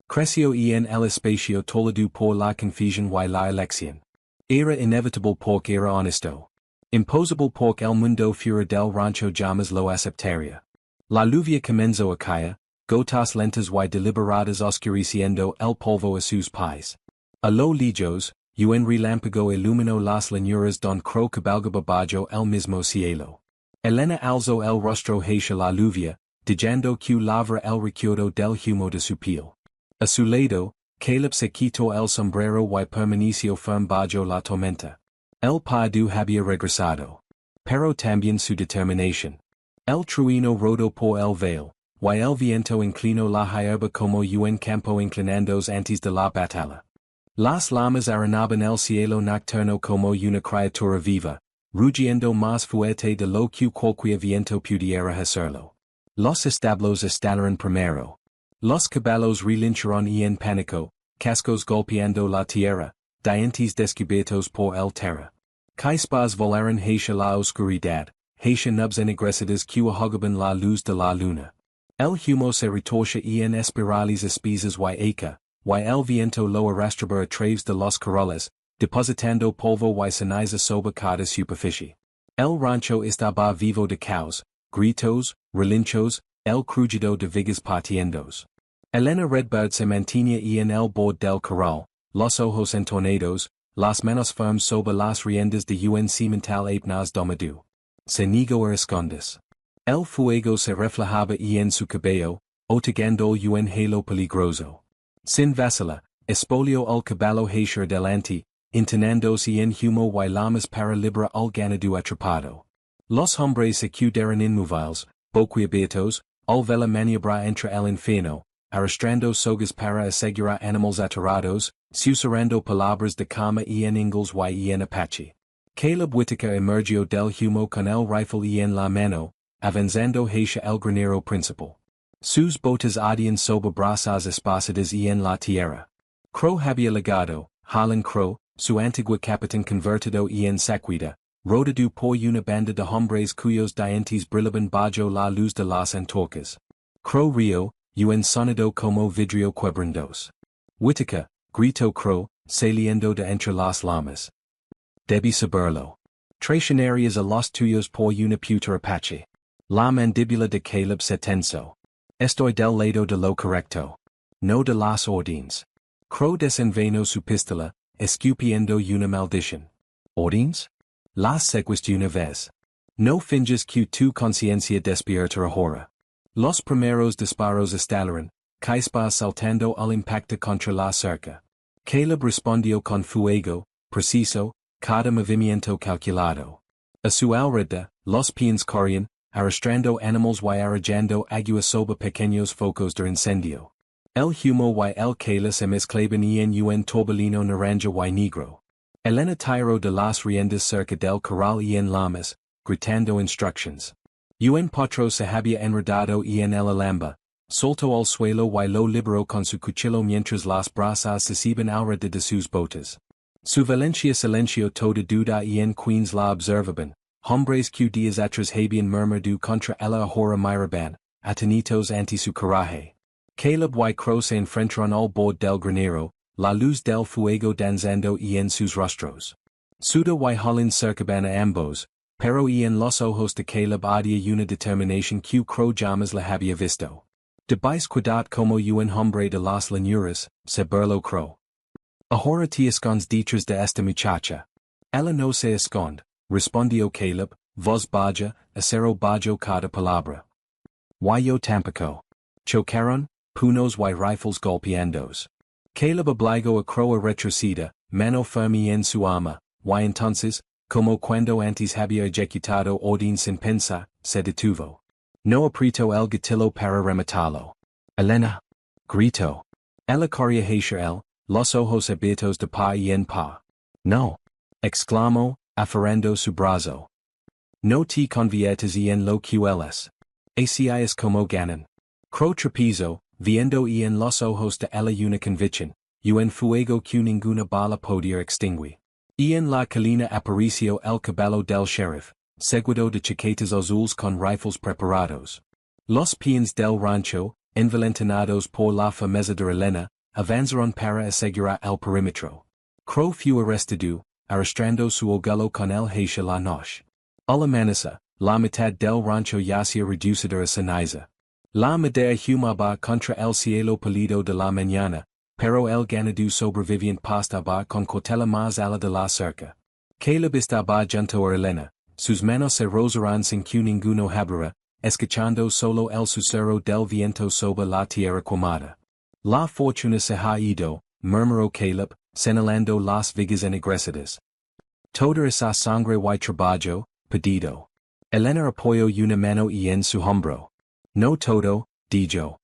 Creció en el espacio toledo por la confusión y la elección. Era inevitable porque era honesto. Imposible porque el mundo fuera del rancho jamás lo aceptaría. La lluvia comenzó a caer, gotas lentas y deliberadas oscureciendo el polvo a sus pies. A lo lejos, un relámpago iluminó las llanuras don Crow cabalgaba bajo el mismo cielo. Elena alzó el rostro hacia la lluvia, dejando que lavra el recuerdo del humo de su piel. A su lado, Caleb se quitó el sombrero y permaneció firme bajo la tormenta. El paidu había regresado. Pero también su determinación. El trueno rodó por el veil, y el viento inclinó la hierba como un campo inclinándose antes de la batalla. Las llamas arenaban el cielo nocturno como una criatura viva, rugiendo más fuerte de lo que cualquier viento pudiera hacerlo. Los establos estallaron primero. Los caballos relincharon en pánico, cascos golpeando la tierra, dientes descubiertos por el terra. Caispas volaron hacia la oscuridad, hacia nubes ennegrecidas que ahogaban la luz de la luna. El humo se retorce en espirales espesas y eca, y el viento lo arrastraba a través de los corrales, depositando polvo y ceniza sobre cada superficie. El rancho estaba vivo de caos, gritos, relinchos, el crujido de vigas partiendos. Elena Redbird se mantenía en el borde del corral, los ojos entornados, las manos firmes sobre las riendas de un cimental apenas domado. Se negó a escondes. El fuego se reflejaba en su cabello, otorgando un halo peligroso. Sin vacilar, espolió el caballo hacia adelante, intonándose en humo y llamas para librar al ganado atrapado. Los hombres se quedaron inmóviles, boquiabiertos, al ver la maniobra entre el infierno, arrastrando sogas para asegurar animales aterrados, susurrando palabras de calma en inglés y en apache. Caleb Whittaker emergió del humo con el rifle en la mano, avanzando hacia el granero principal. Sus botas ardían sobre brasas esparcidas en la tierra. Crow había legado, Harlan Crow, su antiguo capitán convertido en sacuida, rodeado por una banda de hombres cuyos dientes brillaban bajo la luz de las antorchas. Crow río, un sonido como vidrio quebrandos. Whittaker, gritó Crow, saliendo de entre las llamas. Debí saberlo. Traicionarías a los tuyos por una puta apache. La mandíbula de Caleb se tensó. Estoy del lado de lo correcto. No de las órdenes. Crow desenvainó su pistola, escupiendo una maldición. ¿Órdenes? Las seguiste una vez. No finges que tu conciencia despierta ahora. Los primeros disparos estallaron, Caispa saltando al impacto contra la cerca. Caleb respondió con fuego, preciso, cada movimiento calculado. A su alrededor, los peones corrían, arrastrando animales y arrojando agua sobre pequeños focos de incendio. El humo y el calor se mezclaban en un torbellino naranja y negro. Elena tiró de las riendas cerca del corral en llamas, gritando instructions. Un potro se había enredado en el alambre, soltó al suelo y lo liberó con su cuchillo mientras las brasas se iban alrededor de sus botas. Su valencia silencio toda duda en queens la observaban, hombres que días atrás habían murmurado contra ella ahora miraban, atenitos ante su coraje. Caleb y Crow se enfrentaron al borde del granero, la luz del fuego danzando en sus rostros. Suda y Holland cercaban a ambos, pero en los ojos de Caleb ardía una determinación que Crow jamás la había visto. Debéis cuidar como un hombre de las llanuras, se burló Crow. Ahora te escondes detrás de esta muchacha. Ella no se esconde, respondió Caleb, voz baja, acero bajo cada palabra. Y yo tampoco. Chocaron, puños y rifles golpeandos. Caleb obligó a Crow a retroceder, mano firme en su arma, y entonces, como cuando antes había ejecutado orden sin pensar, se detuvo. No apretó el gatillo para rematarlo. Elena. Gritó. Ella corría hacia él, los ojos abiertos de par en par. No. Exclamó, aferrando su brazo. No te conviertas en lo que eres. Así es como ganan. Crow trapezó, viendo en los ojos de ella una convicción, un fuego que ninguna bala podía extinguir. En la colina apareció el caballo del sheriff, seguido de chaquetas azules con rifles preparados. Los peones del rancho, envalentonados por la firmeza de Elena, avanzaron para asegurar el perímetro. Crow fue arrestado, arrastrando su ogullo con él hacia la noche. Al amanecer, la mitad del rancho yacía reducida a ceniza. La madera humaba contra el cielo pálido de la mañana, pero el ganado sobreviviente pastaba con cautela más ala de la cerca. Caleb estaba junto a Elena, sus manos se rozaron sin que ninguno hablara, escuchando solo el susurro del viento sobre la tierra quemada. La fortuna se ha ido, murmuró Caleb, señalando las vigas ennegrecidas. Toda esa sangre y trabajo, perdido. Elena apoyó una mano en su hombro. No todo, dijo.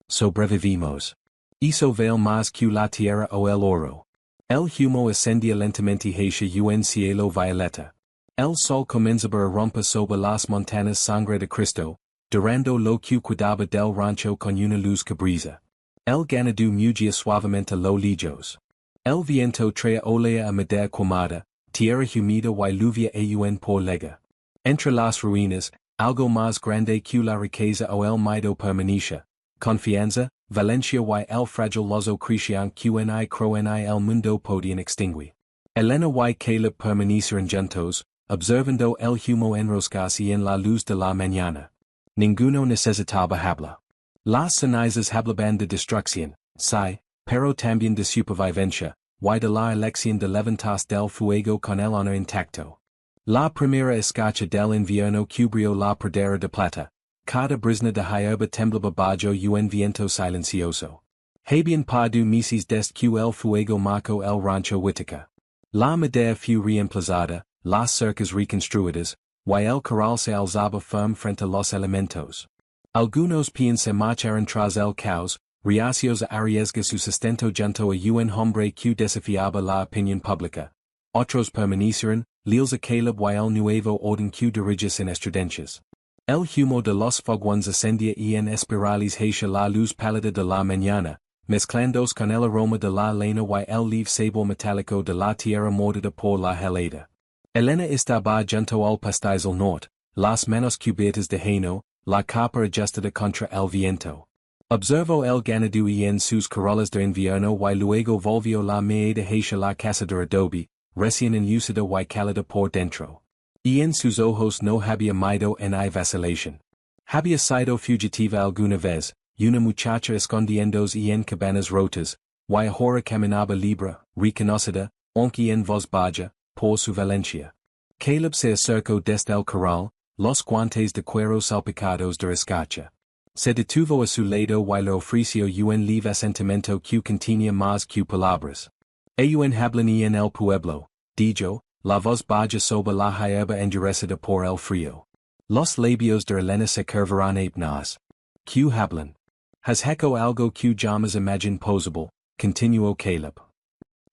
Sobrevivimos. Hizo ver más que la tierra o el oro. El humo ascendía lentamente hacia un cielo violeta. El sol comenzaba a romper sobre las montañas sangre de Cristo, durando lo que cuidaba del rancho con una luz que brilla. El ganado mugia suavemente lo lejos. El viento trae olea a madera quemada, tierra humida y lluvia aún por lega. Entre las ruinas, algo más grande que la riqueza o el miedo permanecia. Confianza, Valencia y el fragile lozo crecian qni croeni el mundo podían extinguir. Elena y Caleb permanecieron juntos, observando el humo enroscarse en la luz de la mañana. Ninguno necesitaba hablar. Las cenizas hablaban de destrucción, sí, pero también de supervivencia, y de la elección de levantarse del fuego con el honor intacto. La primera escarcha del invierno cubrió la pradera de plata. Cada brisna de hierba temblaba bajo un viento silencioso. Habían pasado meses desde que el fuego marcó el rancho Whitaker. La madera fue reemplazada, las cercas reconstruidas, y el corral se alzaba firme frente a los elementos. Algunos peones se marcharon tras el caos, reacios a arriesgar su sustento junto a un hombre que desafiaba la opinión pública. Otros permanecieron, leales a Caleb y el nuevo orden que dirigía sin estridencias. El humo de los fogones ascendía en espirales hacia la luz pálida de la mañana, mezclándose con el aroma de la leña y el leve sabor metálico de la tierra mordida por la helada. Elena estaba junto al pastizal norte, las manos cubiertas de heno, la capa ajustada contra el viento. Observó el ganado en sus corrales de invierno y luego volvió la mirada hacia la casa de adobe, recién enlucida y cálida por dentro. Y en sus ojos no había miedo ni vacilación. Había sido fugitiva alguna vez, una muchacha escondiéndose en cabanas rotas, y ahora caminaba libre, reconocida, aunque en voz baja, por su valencia. Caleb se acercó desde el corral, los guantes de cuero salpicados de escarcha. Se detuvo a su lado y le ofreció un leve asentimiento que contenía más que palabras. Aún hablan en el pueblo, dijo, la voz baja sobre la hierba endurecida por el frío. Los labios de Elena se curvaron apenas. Que hablan. Has hecho algo que jamás imagined posible, continuó Caleb.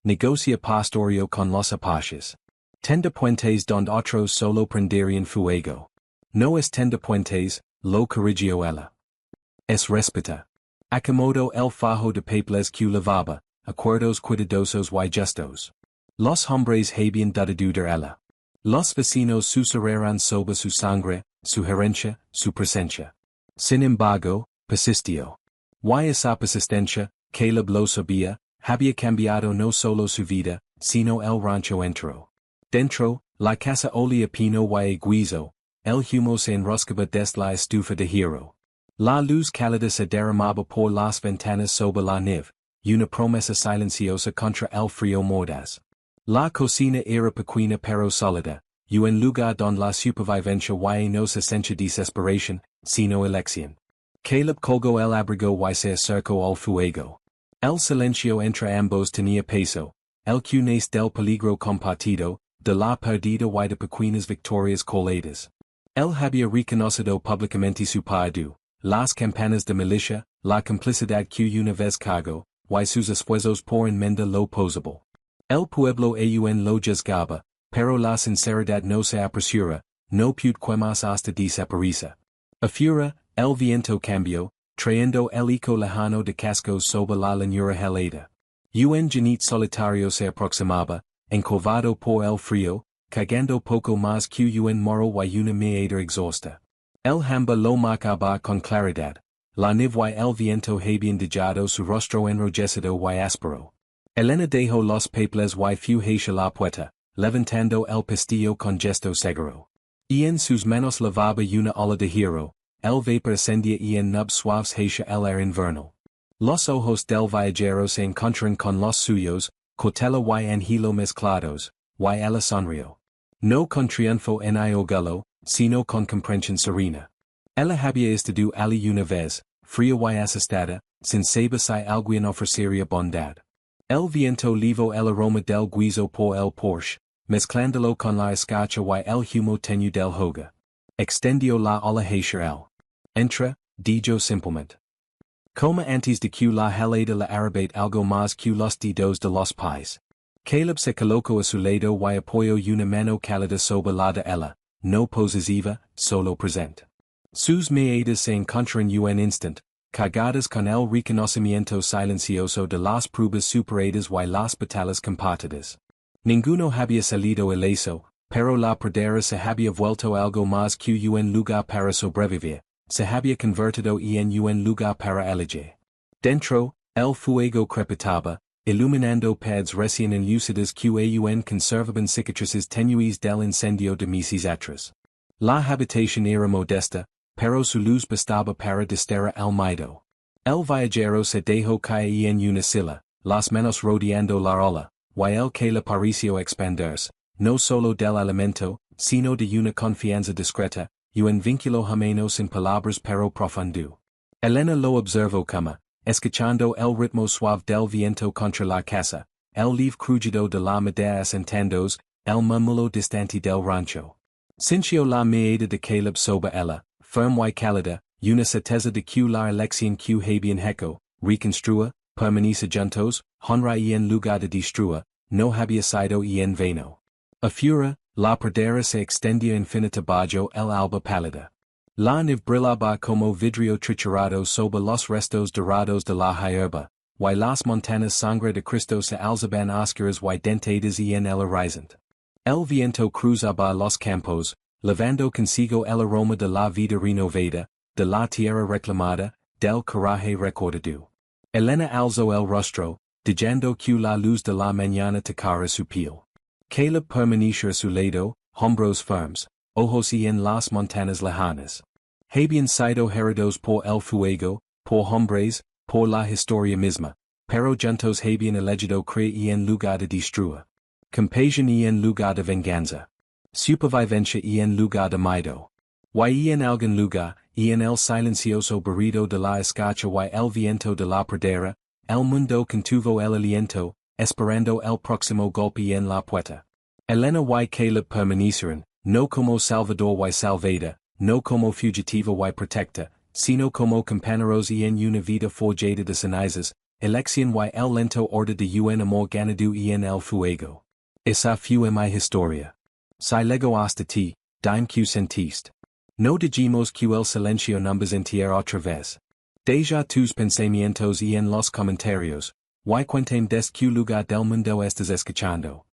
Negocia pastorio con los apaches. Tenda puentes donde otros solo prenderían fuego. No es tenda puentes, lo corrigió ella. Es respeta. Acomodo el fajo de papeles que lavaba, acuerdos cuidadosos y justos. Los hombres habían dado de ella. Los vecinos susurraron sobre su sangre, su herencia, su presencia. Sin embargo, persistió. Y esa persistencia, Caleb lo sabía, había cambiado no solo su vida, sino el rancho entero. Dentro, la casa olía pino y guiso, el humo se enroscaba desde la estufa de hierro. La luz cálida se derramaba por las ventanas sobre la nieve, una promesa silenciosa contra el frío mordaz. La cocina era pequeña pero sólida, un lugar donde la supervivencia y no se sentía desesperación, sino elección. Caleb colgó el abrigo y se acercó al fuego. El silencio entre ambos tenía peso, el cunes del peligro compartido, de la perdida y de pequeñas victorias coladas. Él había reconocido públicamente su pardue, las campanas de milicia, la complicidad que una vez cargó, y sus esfuerzos por enmendar lo posible. El pueblo aún lo juzgaba, pero la sinceridad no se apresura, no puede más hasta desaparecer. Afuera, el viento cambió, trayendo el eco lejano de cascos sobre la llanura helada. Un janit solitario se aproximaba, encovado por el frío, cagando poco más que un moro y una meada exhausta. El hamba lo marcaba con claridad, la nieve y el viento habían dejado su rostro enrojecido y áspero. Elena dejó los papeles y fue hacia la puerta, levantando el pestillo con gesto seguro. Y en sus manos lavaba una ola de hierro, el vapor ascendía en nubes suaves hacia el aire invernal. Los ojos del viajero se encontraron con los suyos, cautela y anhelo mezclados, y ella sonrió. No con triunfo en el orgullo, sino con comprensión serena. Ella había estado allí una vez, fría y asustada, sin saber si alguien ofrecería bondad. El viento levó el aroma del guiso por el porche, mezclándolo con la escarcha y el humo tenue del hogar. Extendió la ola hacia él. Entra, dijo simplemente. Como antes de que la helada le arrebate algo más que los dedos de los pies. Caleb se colocó a su lado y apoyó una mano cálida sobre la de ella, no posesiva, solo presente. Sus miradas se encontraron un instant, cargadas con el reconocimiento silencioso de las pruebas superadas y las batallas compartidas. Ninguno había salido ileso, pero la pradera se había vuelto algo más que un lugar para sobrevivir, se había convertido en un lugar para elegir. Dentro, el fuego crepitaba, iluminando pads recién enlucidas que aún conservaban cicatrices tenues del incendio de meses atrás. La habitación era modesta, pero su luz bastaba para distraer al miedo. El viajero se dejó caer en una silla, las manos rodeando la ola, y el que le pareció expandirse, no solo del alimento, sino de una confianza discreta, y un vínculo jameno sin palabras pero profundo. Elena lo observó como, escuchando el ritmo suave del viento contra la casa, el leve crujido de la madera asentándose, el murmullo distante del rancho. Sintió la mirada de Caleb sobre ella, firme y cálida, una certeza de que la elección que habían hecho, reconstrua, permanece juntos, honra y en lugar de destruir, no había sido en vano. Afuera, la pradera se extendía infinita bajo el alba pálida. La nieve brillaba como vidrio triturado sobre los restos dorados de la hierba, y las montañas sangre de Cristo se alzaban oscuras y dentadas en el horizonte. El viento cruzaba los campos, llevando consigo el aroma de la vida renovada, de la tierra reclamada, del coraje recordado. Elena alzó el rostro, diciendo que la luz de la mañana tocara su piel. Caleb permaneció a su lado, hombros firmes, ojos en las montañas lejanas. Habían sido heridos por el fuego, por hombres, por la historia misma, pero juntos habían elegido creer en lugar de destruir. Compasión en lugar de venganza. Supervivencia en lugar de miedo. Y en algún lugar, en el silencioso barrido de la escarcha y el viento de la pradera, el mundo contuvo el aliento, esperando el próximo golpe en la puerta. Elena y Caleb permanecieron, no como salvador y salvada, no como fugitiva y protecta, sino como compañeros en una vida forjada de cenizas, elección y el lento orden de un amor ganado en el fuego. Esa fue mi historia. Si lego hasta ti, dime que sentiste. No dijimos que el silencio nos entierra otra vez. Deja tus pensamientos en los comentarios, y cuéntame des que lugar del mundo estás escuchando.